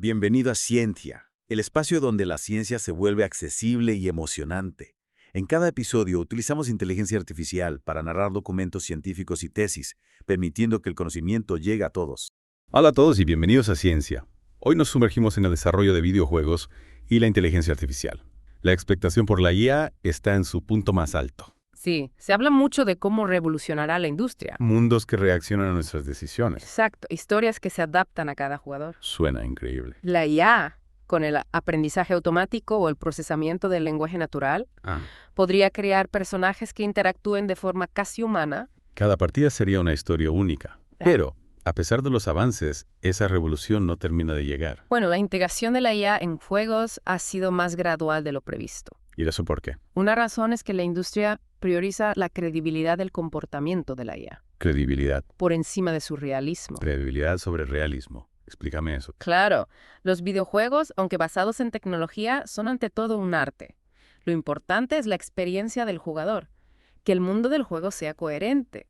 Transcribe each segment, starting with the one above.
Bienvenido a Ciencia, el espacio donde la ciencia se vuelve accesible y emocionante. En cada episodio utilizamos inteligencia artificial para narrar documentos científicos y tesis, permitiendo que el conocimiento llegue a todos. Hola a todos y bienvenidos a Ciencia. Hoy nos sumergimos en el desarrollo de videojuegos y la inteligencia artificial. La expectación por la IA está en su punto más alto. Sí, se habla mucho de cómo revolucionará la industria. Mundos que reaccionan a nuestras decisiones. Exacto, historias que se adaptan a cada jugador. Suena increíble. La IA, con el aprendizaje automático o el procesamiento del lenguaje natural, podría crear personajes que interactúen de forma casi humana. Cada partida sería una historia única. Pero, a pesar de los avances, esa revolución no termina de llegar. Bueno, la integración de la IA en juegos ha sido más gradual de lo previsto. ¿Y eso por qué? Una razón es que la industria prioriza la credibilidad del comportamiento de la IA Credibilidad. por encima de su realismo. Credibilidad sobre realismo. Explícame eso. Claro, los videojuegos, aunque basados en tecnología, son ante todo un arte. Lo importante es la experiencia del jugador, que el mundo del juego sea coherente,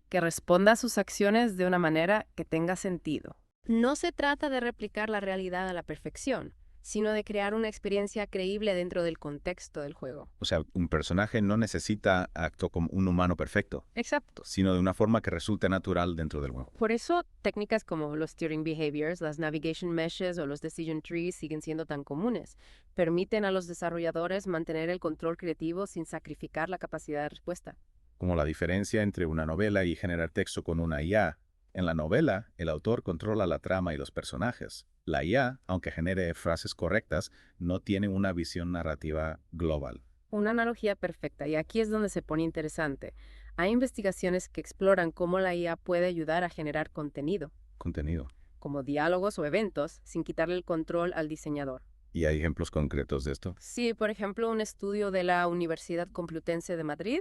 que responda a sus acciones de una manera que tenga sentido. No se trata de replicar la realidad a la perfección, sino de crear una experiencia creíble dentro del contexto del juego. O sea, un personaje no necesita actuar como un humano perfecto, Exacto. sino de una forma que resulte natural dentro del juego. Por eso, técnicas como los steering behaviors, las navigation meshes o los decision trees siguen siendo tan comunes. Permiten a los desarrolladores mantener el control creativo sin sacrificar la capacidad de respuesta. Como la diferencia entre una novela y generar texto con una IA. En la novela, el autor controla la trama y los personajes. La IA, aunque genere frases correctas, no tiene una visión narrativa global. Una analogía perfecta, y aquí es donde se pone interesante. Hay investigaciones que exploran cómo la IA puede ayudar a generar contenido, Contenido. como diálogos o eventos, sin quitarle el control al diseñador. ¿Y hay ejemplos concretos de esto? Sí, por ejemplo, un estudio de la Universidad Complutense de Madrid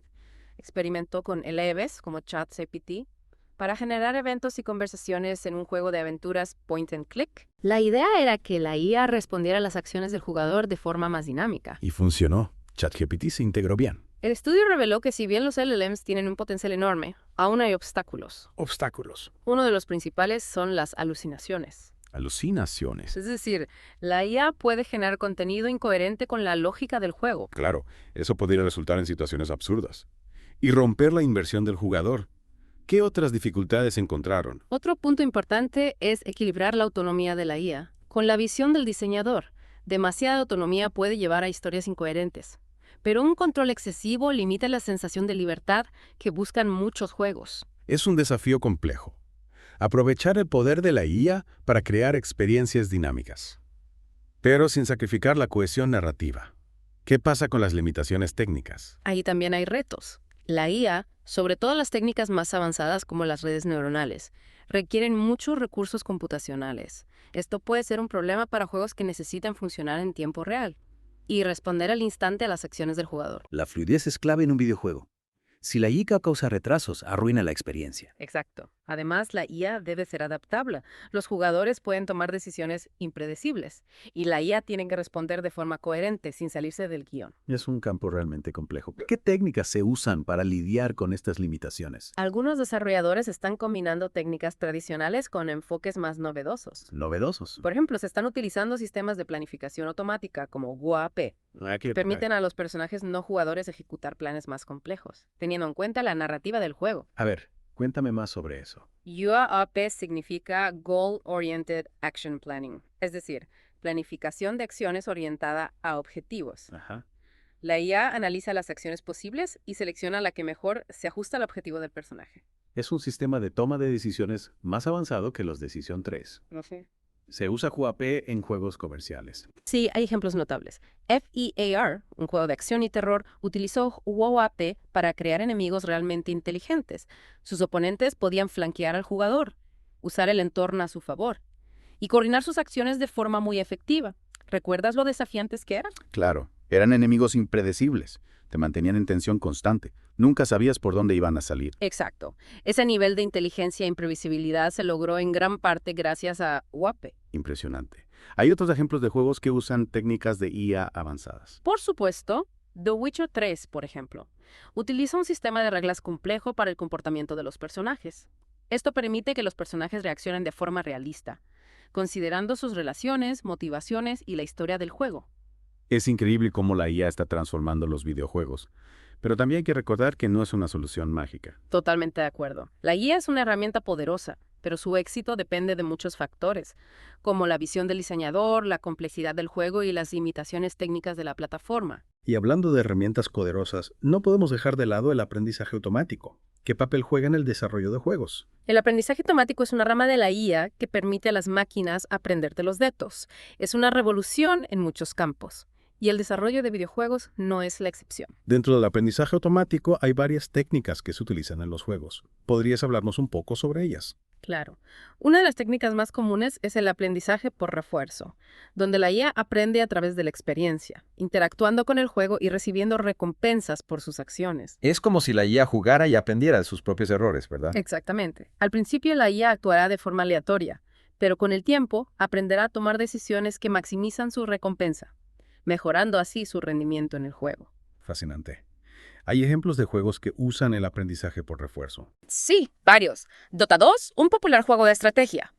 experimentó con Eleves, como ChatGPT, para generar eventos y conversaciones en un juego de aventuras point and click. La idea era que la IA respondiera a las acciones del jugador de forma más dinámica. Y funcionó. ChatGPT se integró bien. El estudio reveló que si bien los LLMs tienen un potencial enorme, aún hay obstáculos. Obstáculos. Uno de los principales son las alucinaciones. Alucinaciones. Es decir, la IA puede generar contenido incoherente con la lógica del juego. Claro, eso podría resultar en situaciones absurdas. Y romper la inversión del jugador. ¿Qué otras dificultades encontraron? Otro punto importante es equilibrar la autonomía de la IA con la visión del diseñador. Demasiada autonomía puede llevar a historias incoherentes, pero un control excesivo limita la sensación de libertad que buscan muchos juegos. Es un desafío complejo. Aprovechar el poder de la IA para crear experiencias dinámicas. Pero sin sacrificar la cohesión narrativa. ¿Qué pasa con las limitaciones técnicas? Ahí también hay retos. La IA, sobre todo las técnicas más avanzadas como las redes neuronales, requieren muchos recursos computacionales. Esto puede ser un problema para juegos que necesitan funcionar en tiempo real y responder al instante a las acciones del jugador. La fluidez es clave en un videojuego. Si la IA causa retrasos, arruina la experiencia. Exacto. Además, la IA debe ser adaptable. Los jugadores pueden tomar decisiones impredecibles y la IA tiene que responder de forma coherente, sin salirse del guión. Es un campo realmente complejo. ¿Qué técnicas se usan para lidiar con estas limitaciones? Algunos desarrolladores están combinando técnicas tradicionales con enfoques más novedosos. Novedosos. Por ejemplo, se están utilizando sistemas de planificación automática como WAP. Permiten a los personajes no jugadores ejecutar planes más complejos, teniendo en cuenta la narrativa del juego. A ver, cuéntame más sobre eso. UAP significa Goal Oriented Action Planning, es decir, planificación de acciones orientada a objetivos. Ajá. La IA analiza las acciones posibles y selecciona la que mejor se ajusta al objetivo del personaje. Es un sistema de toma de decisiones más avanzado que los Decision Trees. No sé. Se usa UAP en juegos comerciales. Sí, hay ejemplos notables. FEAR, un juego de acción y terror, utilizó UAP para crear enemigos realmente inteligentes. Sus oponentes podían flanquear al jugador, usar el entorno a su favor y coordinar sus acciones de forma muy efectiva. ¿Recuerdas lo desafiantes que eran? Claro, eran enemigos impredecibles. Te mantenían en tensión constante. Nunca sabías por dónde iban a salir. Exacto. Ese nivel de inteligencia e imprevisibilidad se logró en gran parte gracias a UAP. Impresionante. Hay otros ejemplos de juegos que usan técnicas de IA avanzadas. Por supuesto, The Witcher 3, por ejemplo, utiliza un sistema de reglas complejo para el comportamiento de los personajes. Esto permite que los personajes reaccionen de forma realista, considerando sus relaciones, motivaciones y la historia del juego. Es increíble cómo la IA está transformando los videojuegos. Pero también hay que recordar que no es una solución mágica. Totalmente de acuerdo. La guía es una herramienta poderosa, pero su éxito depende de muchos factores, como la visión del diseñador, la complejidad del juego y las limitaciones técnicas de la plataforma. Y hablando de herramientas poderosas, no podemos dejar de lado el aprendizaje automático. ¿Qué papel juega en el desarrollo de juegos? El aprendizaje automático es una rama de la IA que permite a las máquinas aprender de los datos. Es una revolución en muchos campos. Y el desarrollo de videojuegos no es la excepción. Dentro del aprendizaje automático hay varias técnicas que se utilizan en los juegos. ¿Podrías hablarnos un poco sobre ellas? Claro. Una de las técnicas más comunes es el aprendizaje por refuerzo, donde la IA aprende a través de la experiencia, interactuando con el juego y recibiendo recompensas por sus acciones. Es como si la IA jugara y aprendiera de sus propios errores, ¿verdad? Exactamente. Al principio la IA actuará de forma aleatoria, pero con el tiempo aprenderá a tomar decisiones que maximizan su recompensa, mejorando así su rendimiento en el juego. Fascinante. Hay ejemplos de juegos que usan el aprendizaje por refuerzo. Sí, varios. Dota 2, un popular juego de estrategia.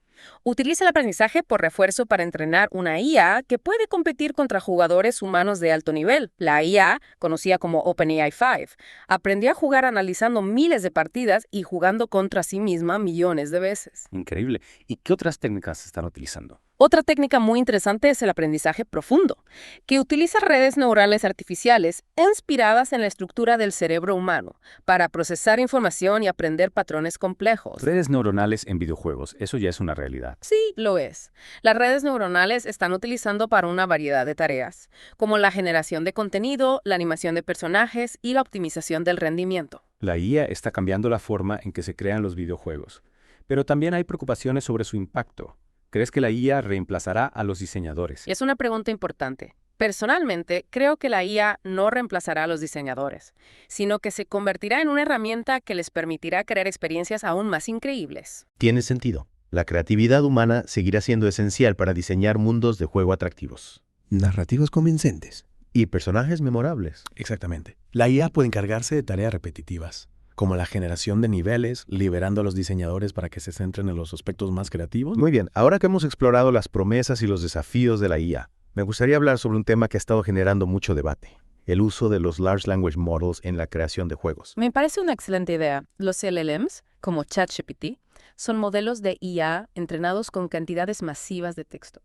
Utiliza el aprendizaje por refuerzo para entrenar una IA que puede competir contra jugadores humanos de alto nivel. La IA, conocida como OpenAI 5, aprendió a jugar analizando miles de partidas y jugando contra sí misma millones de veces. Increíble. ¿Y qué otras técnicas se están utilizando? Otra técnica muy interesante es el aprendizaje profundo, que utiliza redes neurales artificiales inspiradas en la estructura del cerebro humano para procesar información y aprender patrones complejos. Redes neuronales en videojuegos, eso ya es una realidad. Sí, lo es. Las redes neuronales están utilizando para una variedad de tareas, como la generación de contenido, la animación de personajes y la optimización del rendimiento. La IA está cambiando la forma en que se crean los videojuegos, pero también hay preocupaciones sobre su impacto. ¿Crees que la IA reemplazará a los diseñadores? Es una pregunta importante. Personalmente, creo que la IA no reemplazará a los diseñadores, sino que se convertirá en una herramienta que les permitirá crear experiencias aún más increíbles. Tiene sentido. La creatividad humana seguirá siendo esencial para diseñar mundos de juego atractivos. Narrativas convincentes. Y personajes memorables. Exactamente. La IA puede encargarse de tareas repetitivas, como la generación de niveles, liberando a los diseñadores para que se centren en los aspectos más creativos. Muy bien, ahora que hemos explorado las promesas y los desafíos de la IA, me gustaría hablar sobre un tema que ha estado generando mucho debate: el uso de los Large Language Models en la creación de juegos. Me parece una excelente idea. Los LLMs, como ChatGPT, son modelos de IA entrenados con cantidades masivas de texto,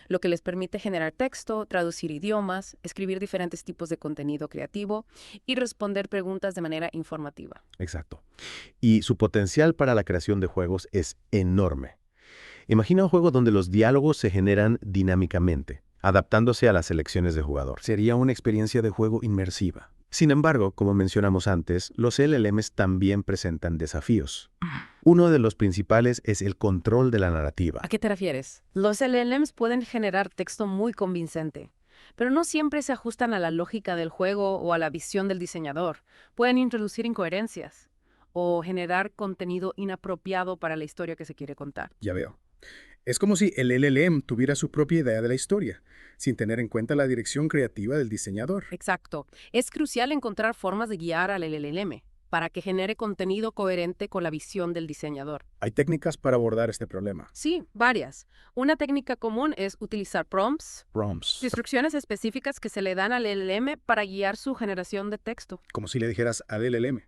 lo que les permite generar texto, traducir idiomas, escribir diferentes tipos de contenido creativo y responder preguntas de manera informativa. Exacto. Y su potencial para la creación de juegos es enorme. Imagina un juego donde los diálogos se generan dinámicamente, adaptándose a las elecciones del jugador. Sería una experiencia de juego inmersiva. Sin embargo, como mencionamos antes, los LLMs también presentan desafíos. Uno de los principales es el control de la narrativa. ¿A qué te refieres? Los LLMs pueden generar texto muy convincente, pero no siempre se ajustan a la lógica del juego o a la visión del diseñador. Pueden introducir incoherencias o generar contenido inapropiado para la historia que se quiere contar. Ya veo. Es como si el LLM tuviera su propia idea de la historia, sin tener en cuenta la dirección creativa del diseñador. Exacto. Es crucial encontrar formas de guiar al LLM para que genere contenido coherente con la visión del diseñador. Hay técnicas para abordar este problema. Sí, varias. Una técnica común es utilizar prompts, instrucciones específicas que se le dan al LLM para guiar su generación de texto. Como si le dijeras al LLM: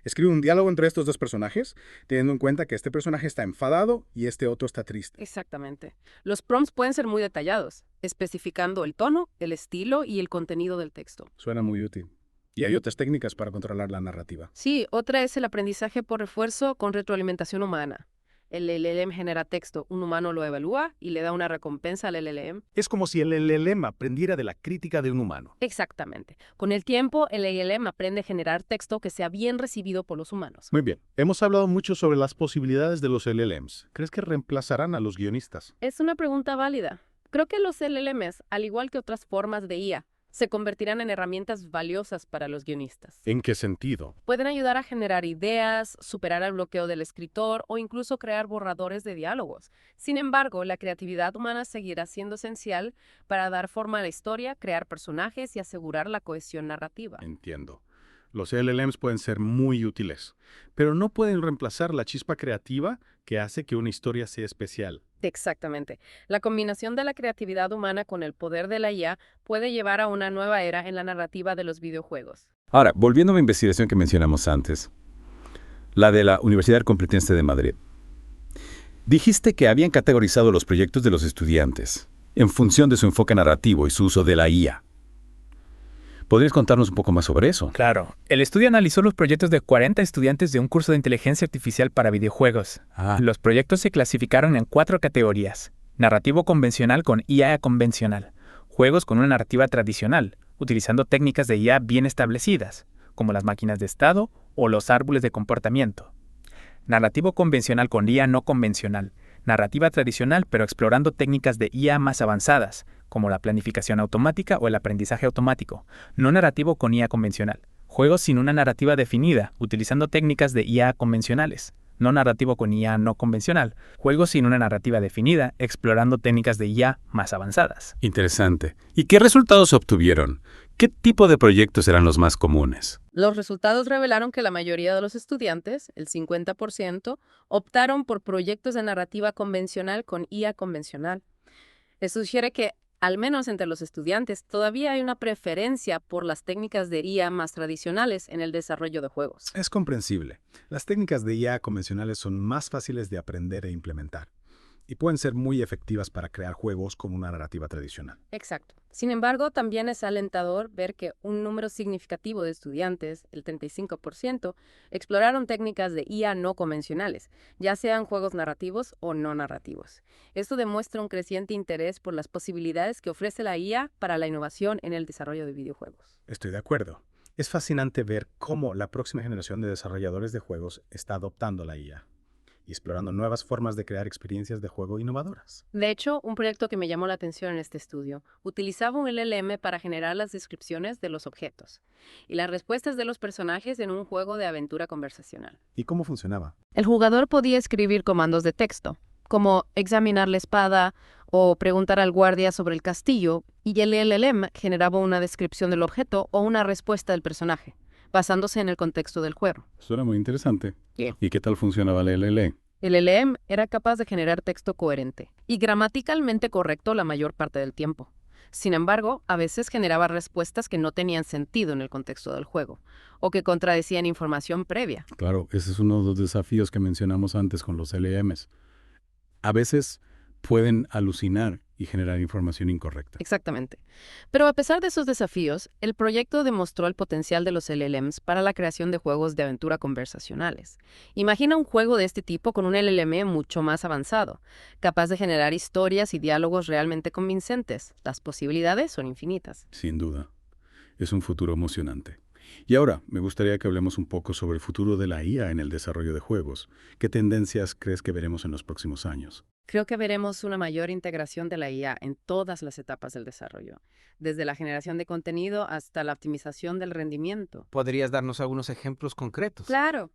escribe un diálogo entre estos dos personajes, teniendo en cuenta que este personaje está enfadado y este otro está triste. Exactamente. Los prompts pueden ser muy detallados, especificando el tono, el estilo y el contenido del texto. Suena muy útil. Y hay otras técnicas para controlar la narrativa. Sí, otra es el aprendizaje por refuerzo con retroalimentación humana. El LLM genera texto, un humano lo evalúa y le da una recompensa al LLM. Es como si el LLM aprendiera de la crítica de un humano. Exactamente. Con el tiempo, el LLM aprende a generar texto que sea bien recibido por los humanos. Muy bien, hemos hablado mucho sobre las posibilidades de los LLMs. ¿Crees que reemplazarán a los guionistas? Es una pregunta válida. Creo que los LLMs, al igual que otras formas de IA, se convertirán en herramientas valiosas para los guionistas. ¿En qué sentido? Pueden ayudar a generar ideas, superar el bloqueo del escritor o incluso crear borradores de diálogos. Sin embargo, la creatividad humana seguirá siendo esencial para dar forma a la historia, crear personajes y asegurar la cohesión narrativa. Entiendo. Los LLMs pueden ser muy útiles, pero no pueden reemplazar la chispa creativa que hace que una historia sea especial. Exactamente. La combinación de la creatividad humana con el poder de la IA puede llevar a una nueva era en la narrativa de los videojuegos. Ahora, volviendo a la investigación que mencionamos antes, la de la Universidad Complutense de Madrid. Dijiste que habían categorizado los proyectos de los estudiantes en función de su enfoque narrativo y su uso de la IA. ¿Podrías contarnos un poco más sobre eso? Claro, el estudio analizó los proyectos de 40 estudiantes de un curso de inteligencia artificial para videojuegos. Los proyectos se clasificaron en 4 categorías: narrativo convencional con IA convencional, juegos con una narrativa tradicional, utilizando técnicas de IA bien establecidas, como las máquinas de estado o los árboles de comportamiento. Narrativo convencional con IA no convencional, narrativa tradicional pero explorando técnicas de IA más avanzadas, como la planificación automática o el aprendizaje automático, no narrativo con IA convencional. Juegos sin una narrativa definida, utilizando técnicas de IA convencionales. No narrativo con IA no convencional. Juegos sin una narrativa definida, explorando técnicas de IA más avanzadas. Interesante. ¿Y qué resultados obtuvieron? ¿Qué tipo de proyectos eran los más comunes? Los resultados revelaron que la mayoría de los estudiantes, el 50%, optaron por proyectos de narrativa convencional con IA convencional. Esto sugiere que, al menos entre los estudiantes, todavía hay una preferencia por las técnicas de IA más tradicionales en el desarrollo de juegos. Es comprensible. Las técnicas de IA convencionales son más fáciles de aprender e implementar, y pueden ser muy efectivas para crear juegos con una narrativa tradicional. Exacto. Sin embargo, también es alentador ver que un número significativo de estudiantes, el 35%, exploraron técnicas de IA no convencionales, ya sean juegos narrativos o no narrativos. Esto demuestra un creciente interés por las posibilidades que ofrece la IA para la innovación en el desarrollo de videojuegos. Estoy de acuerdo. Es fascinante ver cómo la próxima generación de desarrolladores de juegos está adoptando la IA y explorando nuevas formas de crear experiencias de juego innovadoras. De hecho, un proyecto que me llamó la atención en este estudio utilizaba un LLM para generar las descripciones de los objetos y las respuestas de los personajes en un juego de aventura conversacional. ¿Y cómo funcionaba? El jugador podía escribir comandos de texto, como examinar la espada o preguntar al guardia sobre el castillo, y el LLM generaba una descripción del objeto o una respuesta del personaje, basándose en el contexto del juego. Suena muy interesante. Sí. ¿Y qué tal funcionaba el LLM? El LLM era capaz de generar texto coherente y gramaticalmente correcto la mayor parte del tiempo. Sin embargo, a veces generaba respuestas que no tenían sentido en el contexto del juego, o que contradecían información previa. Claro, ese es uno de los desafíos que mencionamos antes con los LMs. A veces pueden alucinar y generar información incorrecta. Exactamente. Pero a pesar de esos desafíos, el proyecto demostró el potencial de los LLMs para la creación de juegos de aventura conversacionales. Imagina un juego de este tipo con un LLM mucho más avanzado, capaz de generar historias y diálogos realmente convincentes. Las posibilidades son infinitas. Sin duda. Es un futuro emocionante. Y ahora, me gustaría que hablemos un poco sobre el futuro de la IA en el desarrollo de juegos. ¿Qué tendencias crees que veremos en los próximos años? Creo que veremos una mayor integración de la IA en todas las etapas del desarrollo, desde la generación de contenido hasta la optimización del rendimiento. ¿Podrías darnos algunos ejemplos concretos? Claro.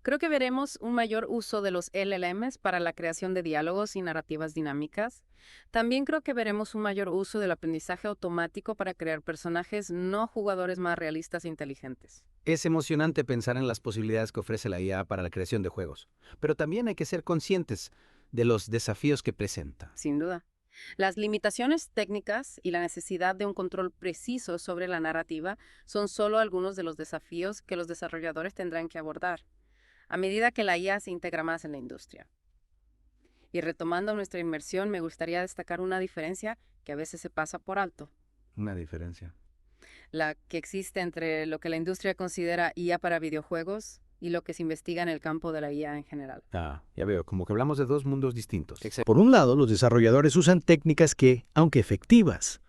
Creo que veremos un mayor uso de los LLMs para la creación de diálogos y narrativas dinámicas. También creo que veremos un mayor uso del aprendizaje automático para crear personajes no jugadores más realistas e inteligentes. Es emocionante pensar en las posibilidades que ofrece la IA para la creación de juegos, pero también hay que ser conscientes de los desafíos que presenta. Sin duda. Las limitaciones técnicas y la necesidad de un control preciso sobre la narrativa son solo algunos de los desafíos que los desarrolladores tendrán que abordar a medida que la IA se integra más en la industria. Y retomando nuestra inmersión, me gustaría destacar una diferencia que a veces se pasa por alto. Una diferencia. La que existe entre lo que la industria considera IA para videojuegos y lo que se investiga en el campo de la IA en general. Ya veo, como que hablamos de dos mundos distintos. Por un lado, los desarrolladores usan técnicas que, aunque efectivas,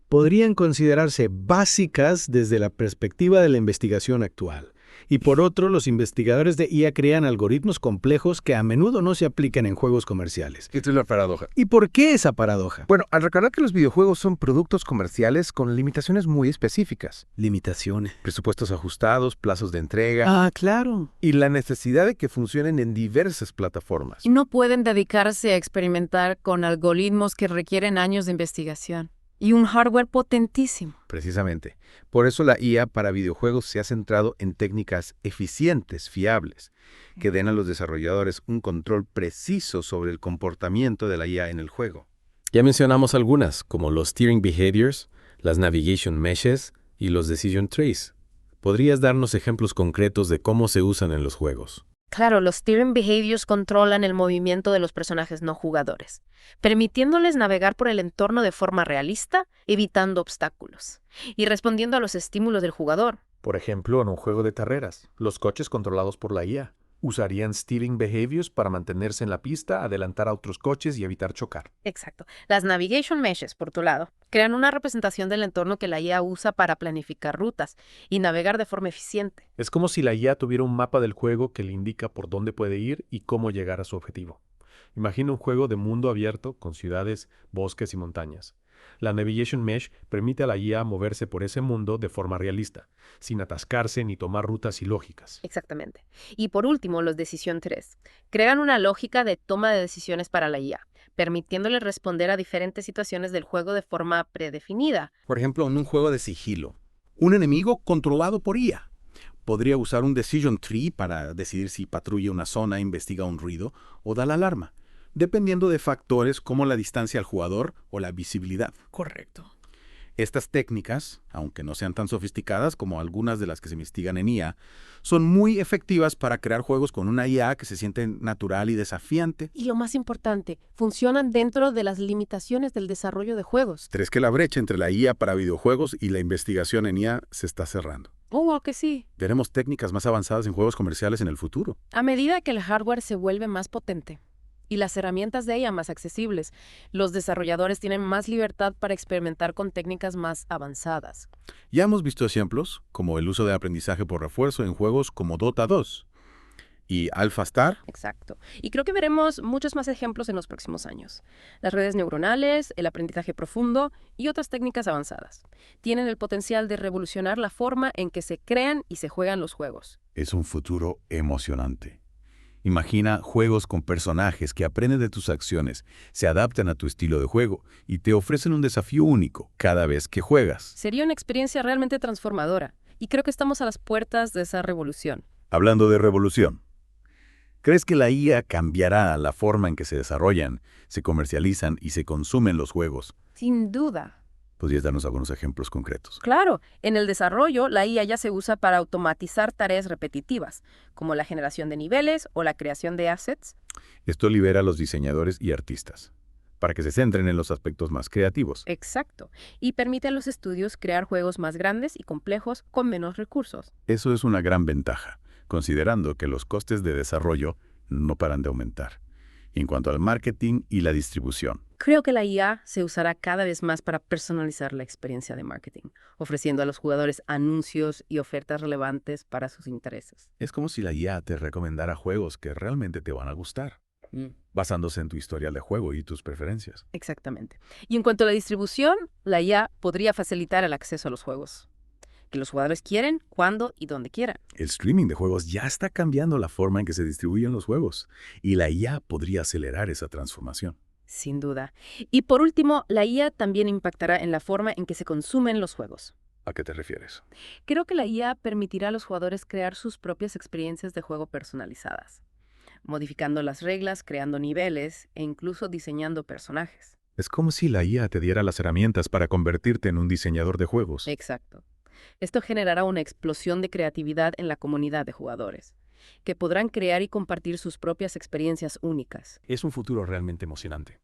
podrían considerarse básicas desde la perspectiva de la investigación actual. Y por otro, los investigadores de IA crean algoritmos complejos que a menudo no se aplican en juegos comerciales. Esto es la paradoja. ¿Y por qué esa paradoja? Bueno, al recordar que los videojuegos son productos comerciales con limitaciones muy específicas. Limitaciones. Presupuestos ajustados, plazos de entrega. Claro. Y la necesidad de que funcionen en diversas plataformas. Y no pueden dedicarse a experimentar con algoritmos que requieren años de investigación. Y un hardware potentísimo. Precisamente. Por eso la IA para videojuegos se ha centrado en técnicas eficientes, fiables, que den a los desarrolladores un control preciso sobre el comportamiento de la IA en el juego. Ya mencionamos algunas, como los steering behaviors, las navigation meshes y los decision trees. ¿Podrías darnos ejemplos concretos de cómo se usan en los juegos? Claro, los steering behaviors controlan el movimiento de los personajes no jugadores, permitiéndoles navegar por el entorno de forma realista, evitando obstáculos y respondiendo a los estímulos del jugador. Por ejemplo, en un juego de carreras, los coches controlados por la IA usarían steering behaviors para mantenerse en la pista, adelantar a otros coches y evitar chocar. Exacto. Las navigation meshes, por tu lado, crean una representación del entorno que la IA usa para planificar rutas y navegar de forma eficiente. Es como si la IA tuviera un mapa del juego que le indica por dónde puede ir y cómo llegar a su objetivo. Imagina un juego de mundo abierto con ciudades, bosques y montañas. La Navigation Mesh permite a la IA moverse por ese mundo de forma realista, sin atascarse ni tomar rutas ilógicas. Exactamente. Y por último, los Decision Trees crean una lógica de toma de decisiones para la IA, permitiéndole responder a diferentes situaciones del juego de forma predefinida. Por ejemplo, en un juego de sigilo, un enemigo controlado por IA. Podría usar un Decision Tree para decidir si patrulla una zona, investiga un ruido o da la alarma, dependiendo de factores como la distancia al jugador o la visibilidad. Correcto. Estas técnicas, aunque no sean tan sofisticadas como algunas de las que se investigan en IA, son muy efectivas para crear juegos con una IA que se siente natural y desafiante. Y lo más importante, funcionan dentro de las limitaciones del desarrollo de juegos. ¿Crees que la brecha entre la IA para videojuegos y la investigación en IA se está cerrando? Oh, que sí. Veremos técnicas más avanzadas en juegos comerciales en el futuro. A medida que el hardware se vuelve más potente y las herramientas de ella más accesibles, los desarrolladores tienen más libertad para experimentar con técnicas más avanzadas. Ya hemos visto ejemplos, como el uso de aprendizaje por refuerzo en juegos como Dota 2 y AlphaStar. Exacto. Y creo que veremos muchos más ejemplos en los próximos años. Las redes neuronales, el aprendizaje profundo y otras técnicas avanzadas tienen el potencial de revolucionar la forma en que se crean y se juegan los juegos. Es un futuro emocionante. Imagina juegos con personajes que aprenden de tus acciones, se adaptan a tu estilo de juego y te ofrecen un desafío único cada vez que juegas. Sería una experiencia realmente transformadora y creo que estamos a las puertas de esa revolución. Hablando de revolución, ¿crees que la IA cambiará la forma en que se desarrollan, se comercializan y se consumen los juegos? Sin duda. ¿Podrías darnos algunos ejemplos concretos? Claro, en el desarrollo, la IA ya se usa para automatizar tareas repetitivas, como la generación de niveles o la creación de assets. Esto libera a los diseñadores y artistas, para que se centren en los aspectos más creativos. Exacto, y permite a los estudios crear juegos más grandes y complejos con menos recursos. Eso es una gran ventaja, considerando que los costes de desarrollo no paran de aumentar. En cuanto al marketing y la distribución, creo que la IA se usará cada vez más para personalizar la experiencia de marketing, ofreciendo a los jugadores anuncios y ofertas relevantes para sus intereses. Es como si la IA te recomendara juegos que realmente te van a gustar, basándose en tu historial de juego y tus preferencias. Exactamente. Y en cuanto a la distribución, la IA podría facilitar el acceso a los juegos que los jugadores quieren, cuando y donde quieran. El streaming de juegos ya está cambiando la forma en que se distribuyen los juegos, y la IA podría acelerar esa transformación. Sin duda. Y por último, la IA también impactará en la forma en que se consumen los juegos. ¿A qué te refieres? Creo que la IA permitirá a los jugadores crear sus propias experiencias de juego personalizadas, modificando las reglas, creando niveles e incluso diseñando personajes. Es como si la IA te diera las herramientas para convertirte en un diseñador de juegos. Exacto. Esto generará una explosión de creatividad en la comunidad de jugadores, que podrán crear y compartir sus propias experiencias únicas. Es un futuro realmente emocionante.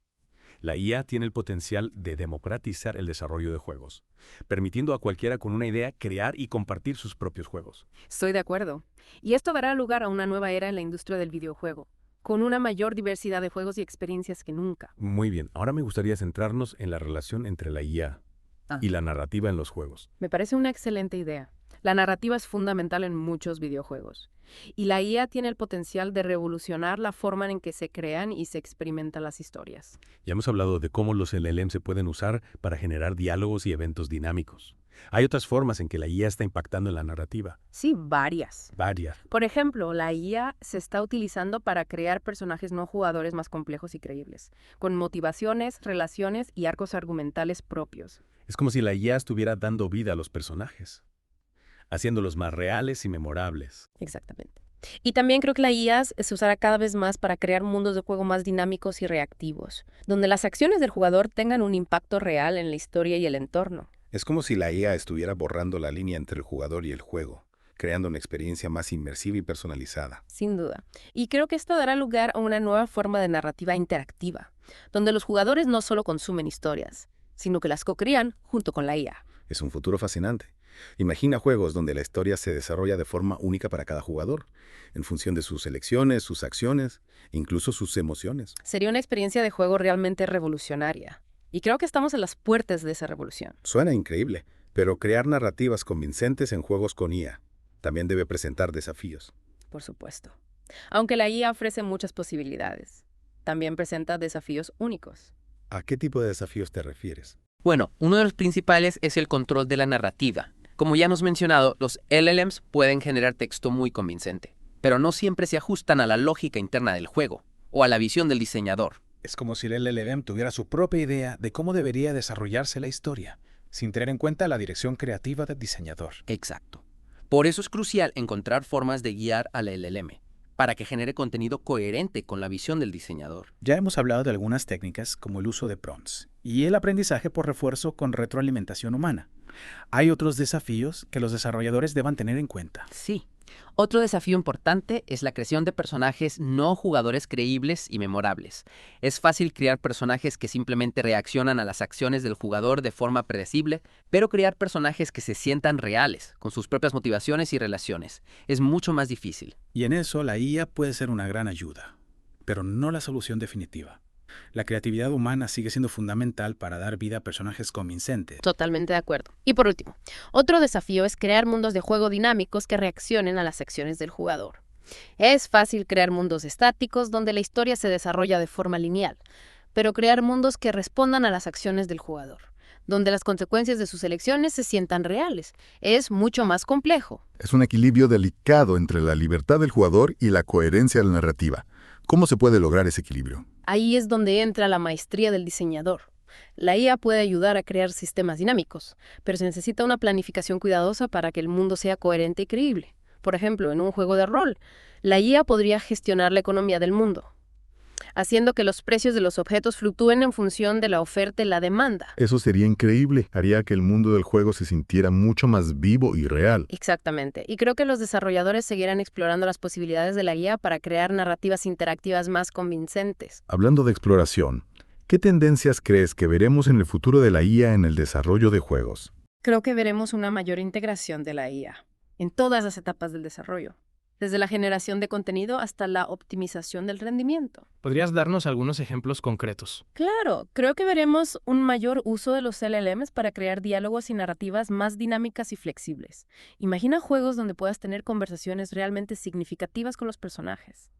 La IA tiene el potencial de democratizar el desarrollo de juegos, permitiendo a cualquiera con una idea crear y compartir sus propios juegos. Estoy de acuerdo. Y esto dará lugar a una nueva era en la industria del videojuego, con una mayor diversidad de juegos y experiencias que nunca. Muy bien, ahora me gustaría centrarnos en la relación entre la IA y la narrativa en los juegos. Me parece una excelente idea. La narrativa es fundamental en muchos videojuegos. Y la IA tiene el potencial de revolucionar la forma en que se crean y se experimentan las historias. Ya hemos hablado de cómo los LLM se pueden usar para generar diálogos y eventos dinámicos. Hay otras formas en que la IA está impactando en la narrativa. Sí, varias. Varias. Por ejemplo, la IA se está utilizando para crear personajes no jugadores más complejos y creíbles, con motivaciones, relaciones y arcos argumentales propios. Es como si la IA estuviera dando vida a los personajes, haciéndolos más reales y memorables. Exactamente. Y también creo que la IA se usará cada vez más para crear mundos de juego más dinámicos y reactivos, donde las acciones del jugador tengan un impacto real en la historia y el entorno. Es como si la IA estuviera borrando la línea entre el jugador y el juego, creando una experiencia más inmersiva y personalizada. Sin duda. Y creo que esto dará lugar a una nueva forma de narrativa interactiva, donde los jugadores no solo consumen historias, sino que las co-crean junto con la IA. Es un futuro fascinante. Imagina juegos donde la historia se desarrolla de forma única para cada jugador, en función de sus elecciones, sus acciones, incluso sus emociones. Sería una experiencia de juego realmente revolucionaria. Y creo que estamos en las puertas de esa revolución. Suena increíble, pero crear narrativas convincentes en juegos con IA también debe presentar desafíos. Por supuesto. Aunque la IA ofrece muchas posibilidades, también presenta desafíos únicos. ¿A qué tipo de desafíos te refieres? Bueno, uno de los principales es el control de la narrativa. Como ya hemos mencionado, los LLMs pueden generar texto muy convincente, pero no siempre se ajustan a la lógica interna del juego o a la visión del diseñador. Es como si el LLM tuviera su propia idea de cómo debería desarrollarse la historia, sin tener en cuenta la dirección creativa del diseñador. Exacto. Por eso es crucial encontrar formas de guiar al LLM, para que genere contenido coherente con la visión del diseñador. Ya hemos hablado de algunas técnicas como el uso de prompts y el aprendizaje por refuerzo con retroalimentación humana. Hay otros desafíos que los desarrolladores deban tener en cuenta. Sí. Otro desafío importante es la creación de personajes no jugadores creíbles y memorables. Es fácil crear personajes que simplemente reaccionan a las acciones del jugador de forma predecible, pero crear personajes que se sientan reales, con sus propias motivaciones y relaciones, es mucho más difícil. Y en eso la IA puede ser una gran ayuda, pero no la solución definitiva. La creatividad humana sigue siendo fundamental para dar vida a personajes convincentes. Totalmente de acuerdo. Y por último, otro desafío es crear mundos de juego dinámicos que reaccionen a las acciones del jugador. Es fácil crear mundos estáticos donde la historia se desarrolla de forma lineal, pero crear mundos que respondan a las acciones del jugador, donde las consecuencias de sus elecciones se sientan reales, es mucho más complejo. Es un equilibrio delicado entre la libertad del jugador y la coherencia de la narrativa. ¿Cómo se puede lograr ese equilibrio? Ahí es donde entra la maestría del diseñador. La IA puede ayudar a crear sistemas dinámicos, pero se necesita una planificación cuidadosa para que el mundo sea coherente y creíble. Por ejemplo, en un juego de rol, la IA podría gestionar la economía del mundo, haciendo que los precios de los objetos fluctúen en función de la oferta y la demanda. Eso sería increíble. Haría que el mundo del juego se sintiera mucho más vivo y real. Exactamente. Y creo que los desarrolladores seguirán explorando las posibilidades de la IA para crear narrativas interactivas más convincentes. Hablando de exploración, ¿qué tendencias crees que veremos en el futuro de la IA en el desarrollo de juegos? Creo que veremos una mayor integración de la IA en todas las etapas del desarrollo, desde la generación de contenido hasta la optimización del rendimiento. ¿Podrías darnos algunos ejemplos concretos? Claro, creo que veremos un mayor uso de los LLMs para crear diálogos y narrativas más dinámicas y flexibles. Imagina juegos donde puedas tener conversaciones realmente significativas con los personajes,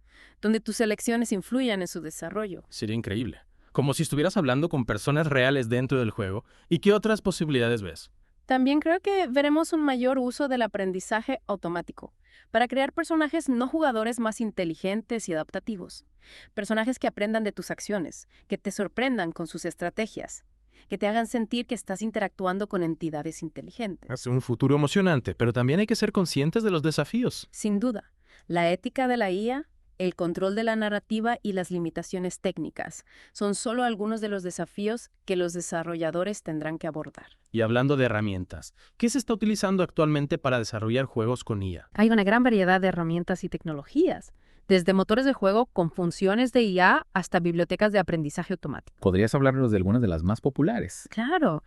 donde tus elecciones influyan en su desarrollo. Sería increíble. Como si estuvieras hablando con personas reales dentro del juego. ¿Y qué otras posibilidades ves? También creo que veremos un mayor uso del aprendizaje automático para crear personajes no jugadores más inteligentes y adaptativos. Personajes que aprendan de tus acciones, que te sorprendan con sus estrategias, que te hagan sentir que estás interactuando con entidades inteligentes. Es un futuro emocionante, pero también hay que ser conscientes de los desafíos. Sin duda, la ética de la IA, el control de la narrativa y las limitaciones técnicas son solo algunos de los desafíos que los desarrolladores tendrán que abordar. Y hablando de herramientas, ¿qué se está utilizando actualmente para desarrollar juegos con IA? Hay una gran variedad de herramientas y tecnologías, desde motores de juego con funciones de IA hasta bibliotecas de aprendizaje automático. ¿Podrías hablarnos de algunas de las más populares? Claro.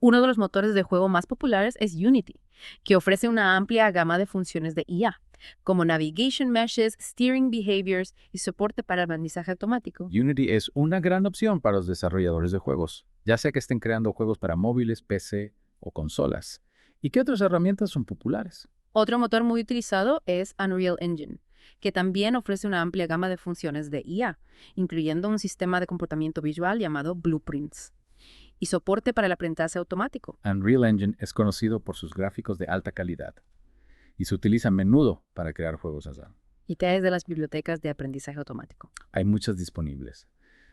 Uno de los motores de juego más populares es Unity, que ofrece una amplia gama de funciones de IA, como Navigation Meshes, Steering Behaviors y soporte para aprendizaje automático. Unity es una gran opción para los desarrolladores de juegos, ya sea que estén creando juegos para móviles, PC o consolas. ¿Y qué otras herramientas son populares? Otro motor muy utilizado es Unreal Engine, que también ofrece una amplia gama de funciones de IA, incluyendo un sistema de comportamiento visual llamado Blueprints y soporte para el aprendizaje automático. Unreal Engine es conocido por sus gráficos de alta calidad y se utiliza a menudo para crear juegos azar. ¿Y qué es de las bibliotecas de aprendizaje automático? Hay muchas disponibles,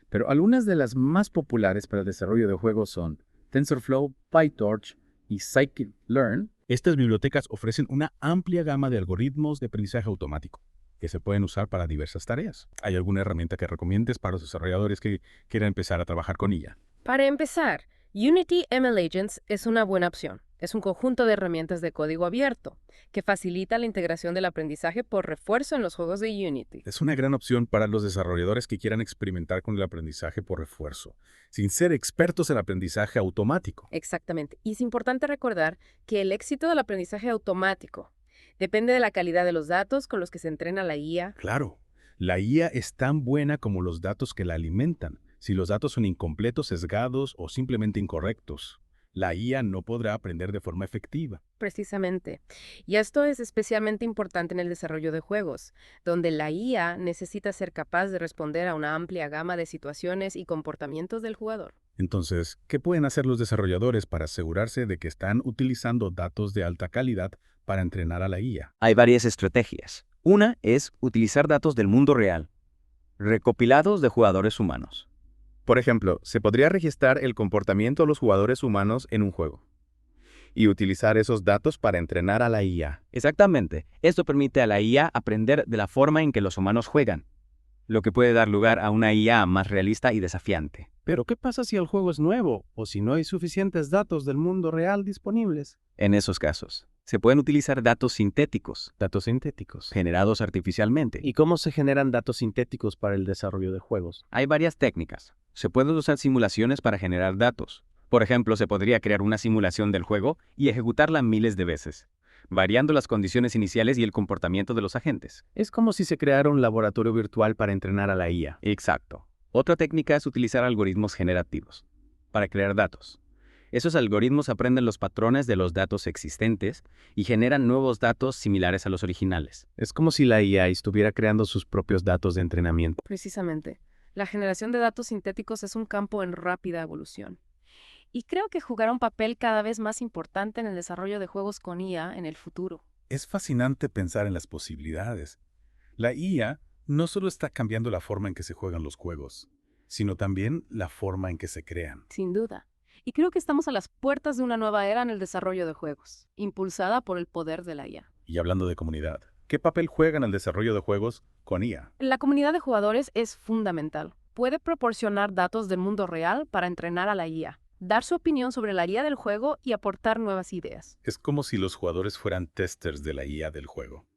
pero algunas de las más populares para el desarrollo de juegos son TensorFlow, PyTorch y Scikit-learn. Estas bibliotecas ofrecen una amplia gama de algoritmos de aprendizaje automático que se pueden usar para diversas tareas. ¿Hay alguna herramienta que recomiendes para los desarrolladores que quieran empezar a trabajar con IA? Para empezar, Unity ML Agents es una buena opción. Es un conjunto de herramientas de código abierto que facilita la integración del aprendizaje por refuerzo en los juegos de Unity. Es una gran opción para los desarrolladores que quieran experimentar con el aprendizaje por refuerzo, sin ser expertos en aprendizaje automático. Exactamente. Y es importante recordar que el éxito del aprendizaje automático depende de la calidad de los datos con los que se entrena la IA. Claro, la IA es tan buena como los datos que la alimentan. Si los datos son incompletos, sesgados o simplemente incorrectos, la IA no podrá aprender de forma efectiva. Precisamente. Y esto es especialmente importante en el desarrollo de juegos, donde la IA necesita ser capaz de responder a una amplia gama de situaciones y comportamientos del jugador. Entonces, ¿qué pueden hacer los desarrolladores para asegurarse de que están utilizando datos de alta calidad para entrenar a la IA? Hay varias estrategias. Una es utilizar datos del mundo real, recopilados de jugadores humanos. Por ejemplo, se podría registrar el comportamiento de los jugadores humanos en un juego y utilizar esos datos para entrenar a la IA. Exactamente. Esto permite a la IA aprender de la forma en que los humanos juegan, lo que puede dar lugar a una IA más realista y desafiante. Pero ¿qué pasa si el juego es nuevo o si no hay suficientes datos del mundo real disponibles? En esos casos, se pueden utilizar datos sintéticos. Datos sintéticos. Generados artificialmente. ¿Y cómo se generan datos sintéticos para el desarrollo de juegos? Hay varias técnicas. Se pueden usar simulaciones para generar datos. Por ejemplo, se podría crear una simulación del juego y ejecutarla miles de veces, variando las condiciones iniciales y el comportamiento de los agentes. Es como si se creara un laboratorio virtual para entrenar a la IA. Exacto. Otra técnica es utilizar algoritmos generativos para crear datos. Esos algoritmos aprenden los patrones de los datos existentes y generan nuevos datos similares a los originales. Es como si la IA estuviera creando sus propios datos de entrenamiento. Precisamente. La generación de datos sintéticos es un campo en rápida evolución. Y creo que jugará un papel cada vez más importante en el desarrollo de juegos con IA en el futuro. Es fascinante pensar en las posibilidades. La IA no solo está cambiando la forma en que se juegan los juegos, sino también la forma en que se crean. Sin duda. Y creo que estamos a las puertas de una nueva era en el desarrollo de juegos, impulsada por el poder de la IA. Y hablando de comunidad, ¿qué papel juega en el desarrollo de juegos con IA? La comunidad de jugadores es fundamental. Puede proporcionar datos del mundo real para entrenar a la IA, dar su opinión sobre la IA del juego y aportar nuevas ideas. Es como si los jugadores fueran testers de la IA del juego,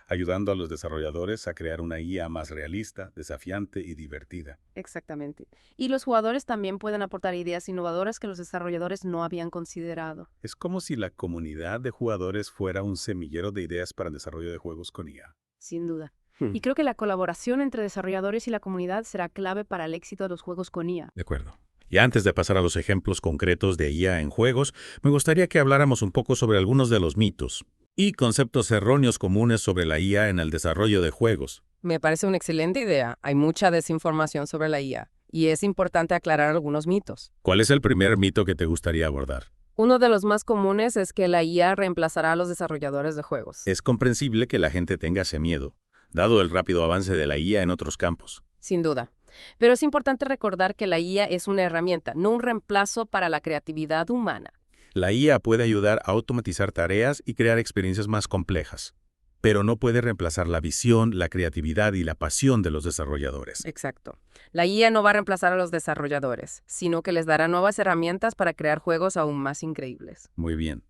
ayudando a los desarrolladores a crear una IA más realista, desafiante y divertida. Exactamente. Y los jugadores también pueden aportar ideas innovadoras que los desarrolladores no habían considerado. Es como si la comunidad de jugadores fuera un semillero de ideas para el desarrollo de juegos con IA. Sin duda. Y creo que la colaboración entre desarrolladores y la comunidad será clave para el éxito de los juegos con IA. De acuerdo. Y antes de pasar a los ejemplos concretos de IA en juegos, me gustaría que habláramos un poco sobre algunos de los mitos y conceptos erróneos comunes sobre la IA en el desarrollo de juegos. Me parece una excelente idea. Hay mucha desinformación sobre la IA y es importante aclarar algunos mitos. ¿Cuál es el primer mito que te gustaría abordar? Uno de los más comunes es que la IA reemplazará a los desarrolladores de juegos. Es comprensible que la gente tenga ese miedo, dado el rápido avance de la IA en otros campos. Sin duda. Pero es importante recordar que la IA es una herramienta, no un reemplazo para la creatividad humana. La IA puede ayudar a automatizar tareas y crear experiencias más complejas, pero no puede reemplazar la visión, la creatividad y la pasión de los desarrolladores. Exacto. La IA no va a reemplazar a los desarrolladores, sino que les dará nuevas herramientas para crear juegos aún más increíbles. Muy bien.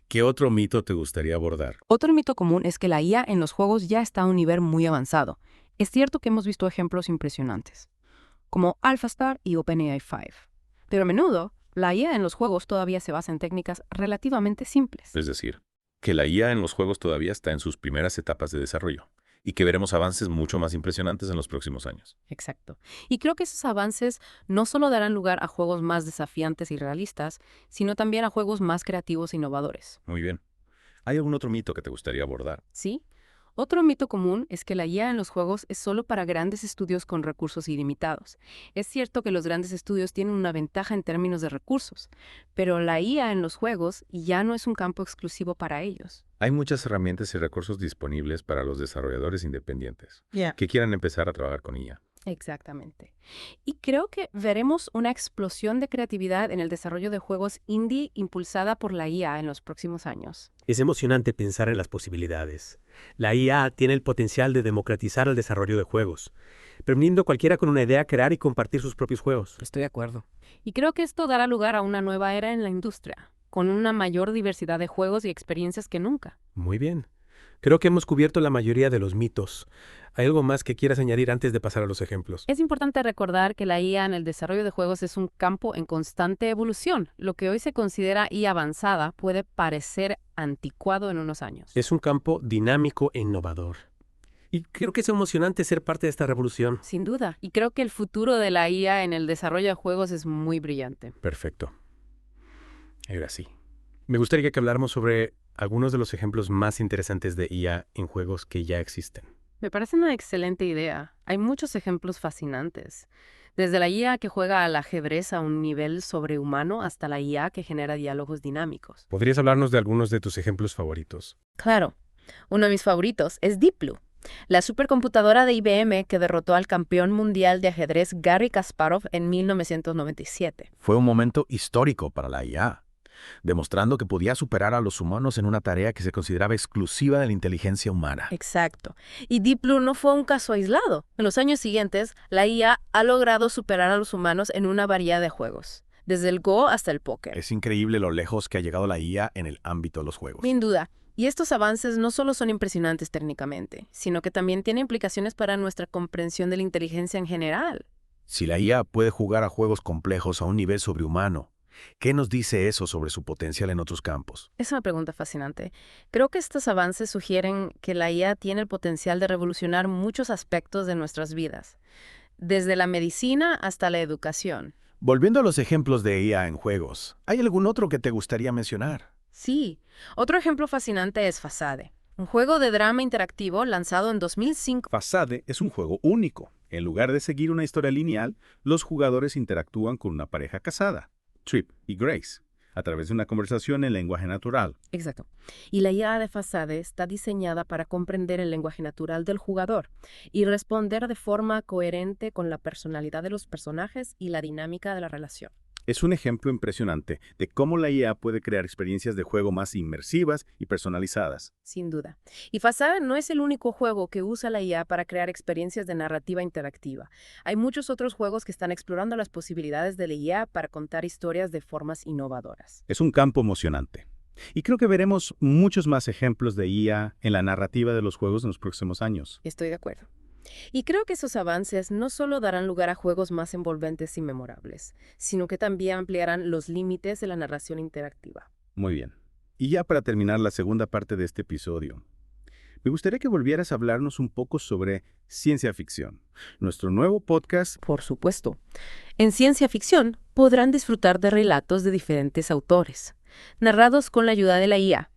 ¿Qué otro mito te gustaría abordar? Otro mito común es que la IA en los juegos ya está a un nivel muy avanzado. Es cierto que hemos visto ejemplos impresionantes, como AlphaStar y OpenAI 5. Pero a menudo, la IA en los juegos todavía se basa en técnicas relativamente simples. Es decir, que la IA en los juegos todavía está en sus primeras etapas de desarrollo. y que veremos avances mucho más impresionantes en los próximos años. Exacto. Y creo que esos avances no solo darán lugar a juegos más desafiantes y realistas, sino también a juegos más creativos e innovadores. Muy bien. ¿Hay algún otro mito que te gustaría abordar? Sí. Otro mito común es que la IA en los juegos es solo para grandes estudios con recursos ilimitados. Es cierto que los grandes estudios tienen una ventaja en términos de recursos, pero la IA en los juegos ya no es un campo exclusivo para ellos. Hay muchas herramientas y recursos disponibles para los desarrolladores independientes Yeah. que quieran empezar a trabajar con IA. Exactamente. Y creo que veremos una explosión de creatividad en el desarrollo de juegos indie impulsada por la IA en los próximos años. Es emocionante pensar en las posibilidades. La IA tiene el potencial de democratizar el desarrollo de juegos, permitiendo a cualquiera con una idea crear y compartir sus propios juegos. Estoy de acuerdo. Y creo que esto dará lugar a una nueva era en la industria, con una mayor diversidad de juegos y experiencias que nunca. Muy bien. Creo que hemos cubierto la mayoría de los mitos. ¿Hay algo más que quieras añadir antes de pasar a los ejemplos? Es importante recordar que la IA en el desarrollo de juegos es un campo en constante evolución. Lo que hoy se considera IA avanzada puede parecer anticuado en unos años. Es un campo dinámico e innovador. Y creo que es emocionante ser parte de esta revolución. Sin duda. Y creo que el futuro de la IA en el desarrollo de juegos es muy brillante. Perfecto. Ahora sí. Me gustaría que habláramos sobre algunos de los ejemplos más interesantes de IA en juegos que ya existen. Me parece una excelente idea. Hay muchos ejemplos fascinantes. Desde la IA que juega al ajedrez a un nivel sobrehumano hasta la IA que genera diálogos dinámicos. ¿Podrías hablarnos de algunos de tus ejemplos favoritos? Claro. Uno de mis favoritos es Deep Blue, la supercomputadora de IBM que derrotó al campeón mundial de ajedrez Garry Kasparov en 1997. Fue un momento histórico para la IA, demostrando que podía superar a los humanos en una tarea que se consideraba exclusiva de la inteligencia humana. Exacto. Y Deep Blue no fue un caso aislado. En los años siguientes, la IA ha logrado superar a los humanos en una variedad de juegos, desde el Go hasta el póker. Es increíble lo lejos que ha llegado la IA en el ámbito de los juegos. Sin duda. Y estos avances no solo son impresionantes técnicamente, sino que también tienen implicaciones para nuestra comprensión de la inteligencia en general. Si la IA puede jugar a juegos complejos a un nivel sobrehumano, ¿qué nos dice eso sobre su potencial en otros campos? Es una pregunta fascinante. Creo que estos avances sugieren que la IA tiene el potencial de revolucionar muchos aspectos de nuestras vidas, desde la medicina hasta la educación. Volviendo a los ejemplos de IA en juegos, ¿hay algún otro que te gustaría mencionar? Sí. Otro ejemplo fascinante es Facade, un juego de drama interactivo lanzado en 2005. Facade es un juego único. En lugar de seguir una historia lineal, los jugadores interactúan con una pareja casada, Trip y Grace, a través de una conversación en lenguaje natural. Exacto. Y la IA de Facade está diseñada para comprender el lenguaje natural del jugador y responder de forma coherente con la personalidad de los personajes y la dinámica de la relación. Es un ejemplo impresionante de cómo la IA puede crear experiencias de juego más inmersivas y personalizadas. Sin duda. Y Facade no es el único juego que usa la IA para crear experiencias de narrativa interactiva. Hay muchos otros juegos que están explorando las posibilidades de la IA para contar historias de formas innovadoras. Es un campo emocionante. Y creo que veremos muchos más ejemplos de IA en la narrativa de los juegos en los próximos años. Estoy de acuerdo. Y creo que esos avances no solo darán lugar a juegos más envolventes y memorables, sino que también ampliarán los límites de la narración interactiva. Muy bien. Y ya para terminar la segunda parte de este episodio, me gustaría que volvieras a hablarnos un poco sobre ciencia ficción, nuestro nuevo podcast. Por supuesto. En ciencia ficción podrán disfrutar de relatos de diferentes autores, narrados con la ayuda de la IA.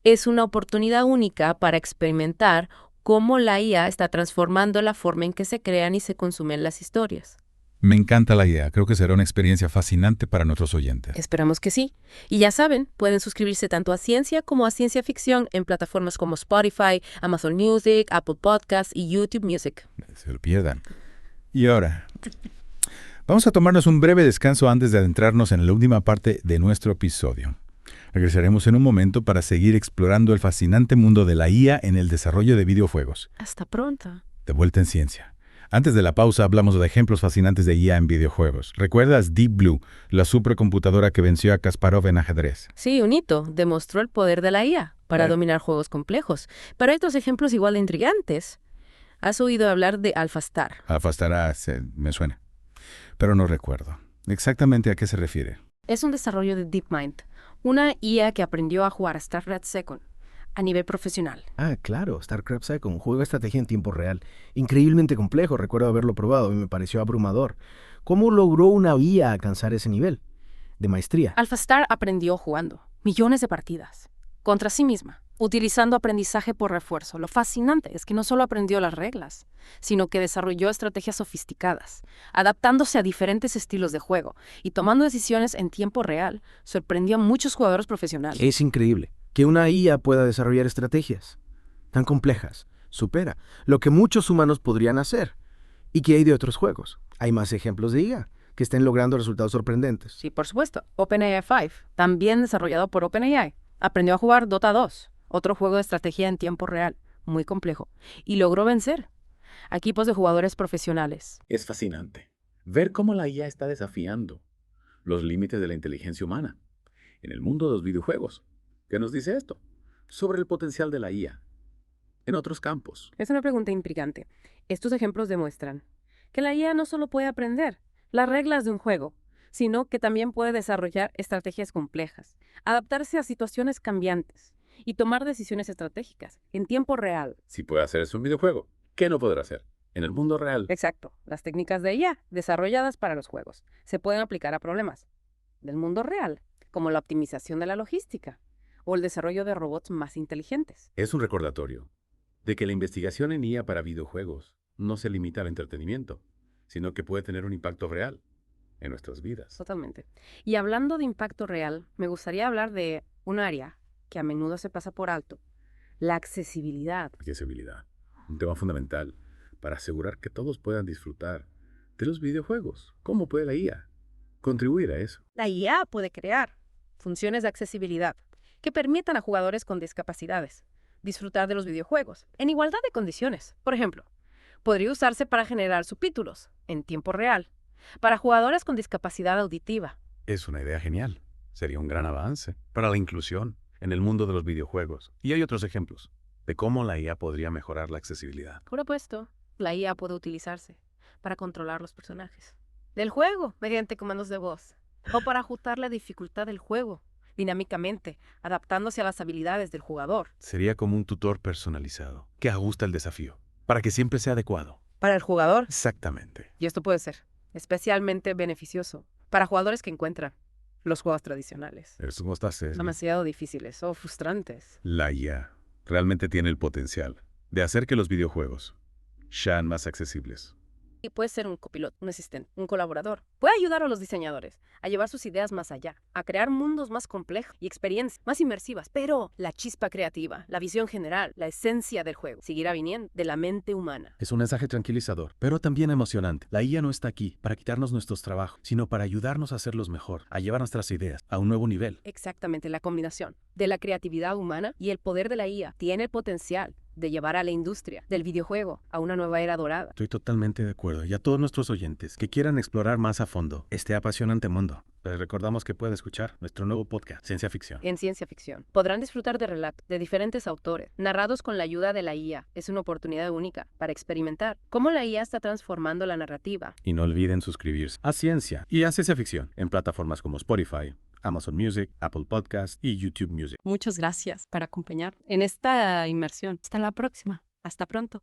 Es una oportunidad única para experimentar cómo la IA está transformando la forma en que se crean y se consumen las historias. Me encanta la idea. Creo que será una experiencia fascinante para nuestros oyentes. Esperamos que sí. Y ya saben, pueden suscribirse tanto a ciencia como a ciencia ficción en plataformas como Spotify, Amazon Music, Apple Podcasts y YouTube Music. Se lo pierdan. Y ahora, vamos a tomarnos un breve descanso antes de adentrarnos en la última parte de nuestro episodio. Regresaremos en un momento para seguir explorando el fascinante mundo de la IA en el desarrollo de videojuegos. Hasta pronto. De vuelta en ciencia. Antes de la pausa hablamos de ejemplos fascinantes de IA en videojuegos. ¿Recuerdas Deep Blue, la supercomputadora que venció a Kasparov en ajedrez? Sí, un hito. Demostró el poder de la IA para dominar juegos complejos. Pero hay otros ejemplos igual de intrigantes. ¿Has oído hablar de AlphaStar? AlphaStar me suena, pero no recuerdo. ¿Exactamente a qué se refiere? Es un desarrollo de DeepMind, una IA que aprendió a jugar StarCraft II. a nivel profesional. Ah, claro, StarCraft Psycho, un juego de estrategia en tiempo real. Increíblemente complejo, recuerdo haberlo probado y me pareció abrumador. ¿Cómo logró una IA alcanzar ese nivel de maestría? AlphaStar aprendió jugando millones de partidas contra sí misma, utilizando aprendizaje por refuerzo. Lo fascinante es que no solo aprendió las reglas, sino que desarrolló estrategias sofisticadas, adaptándose a diferentes estilos de juego y tomando decisiones en tiempo real. Sorprendió a muchos jugadores profesionales. Es increíble que una IA pueda desarrollar estrategias tan complejas. Supera lo que muchos humanos podrían hacer. ¿Y qué hay de otros juegos? Hay más ejemplos de IA que estén logrando resultados sorprendentes. Sí, por supuesto. OpenAI 5, también desarrollado por OpenAI, aprendió a jugar Dota 2, otro juego de estrategia en tiempo real, muy complejo, y logró vencer a equipos de jugadores profesionales. Es fascinante ver cómo la IA está desafiando los límites de la inteligencia humana en el mundo de los videojuegos. ¿Qué nos dice esto? Sobre el potencial de la IA en otros campos. Es una pregunta intrigante. Estos ejemplos demuestran que la IA no solo puede aprender las reglas de un juego, sino que también puede desarrollar estrategias complejas, adaptarse a situaciones cambiantes y tomar decisiones estratégicas en tiempo real. Si puede hacer eso en un videojuego, ¿qué no podrá hacer en el mundo real? Exacto. Las técnicas de IA desarrolladas para los juegos se pueden aplicar a problemas del mundo real, como la optimización de la logística o el desarrollo de robots más inteligentes. Es un recordatorio de que la investigación en IA para videojuegos no se limita al entretenimiento, sino que puede tener un impacto real en nuestras vidas. Totalmente. Y hablando de impacto real, me gustaría hablar de un área que a menudo se pasa por alto: la accesibilidad. Accesibilidad, un tema fundamental para asegurar que todos puedan disfrutar de los videojuegos. ¿Cómo puede la IA contribuir a eso? La IA puede crear funciones de accesibilidad que permitan a jugadores con discapacidades disfrutar de los videojuegos en igualdad de condiciones. Por ejemplo, podría usarse para generar subtítulos en tiempo real para jugadores con discapacidad auditiva. Es una idea genial. Sería un gran avance para la inclusión en el mundo de los videojuegos. Y hay otros ejemplos de cómo la IA podría mejorar la accesibilidad. Por opuesto, la IA puede utilizarse para controlar los personajes del juego mediante comandos de voz o para ajustar la dificultad del juego dinámicamente, adaptándose a las habilidades del jugador. Sería como un tutor personalizado que ajusta el desafío para que siempre sea adecuado. Para el jugador. Exactamente. Y esto puede ser especialmente beneficioso para jugadores que encuentran los juegos tradicionales demasiado difíciles o frustrantes. La IA realmente tiene el potencial de hacer que los videojuegos sean más accesibles. Y puede ser un copiloto, un asistente, un colaborador. Puede ayudar a los diseñadores a llevar sus ideas más allá, a crear mundos más complejos y experiencias más inmersivas. Pero la chispa creativa, la visión general, la esencia del juego, seguirá viniendo de la mente humana. Es un mensaje tranquilizador, pero también emocionante. La IA no está aquí para quitarnos nuestros trabajos, sino para ayudarnos a hacerlos mejor, a llevar nuestras ideas a un nuevo nivel. Exactamente, la combinación de la creatividad humana y el poder de la IA tiene el potencial de llevar a la industria del videojuego a una nueva era dorada. Estoy totalmente de acuerdo. Y a todos nuestros oyentes que quieran explorar más a fondo este apasionante mundo, les recordamos que pueden escuchar nuestro nuevo podcast, Ciencia Ficción. En Ciencia Ficción podrán disfrutar de relatos de diferentes autores, narrados con la ayuda de la IA. Es una oportunidad única para experimentar cómo la IA está transformando la narrativa. Y no olviden suscribirse a Ciencia y a Ciencia Ficción en plataformas como Spotify, Amazon Music, Apple Podcasts y YouTube Music. Muchas gracias por acompañar en esta inmersión. Hasta la próxima. Hasta pronto.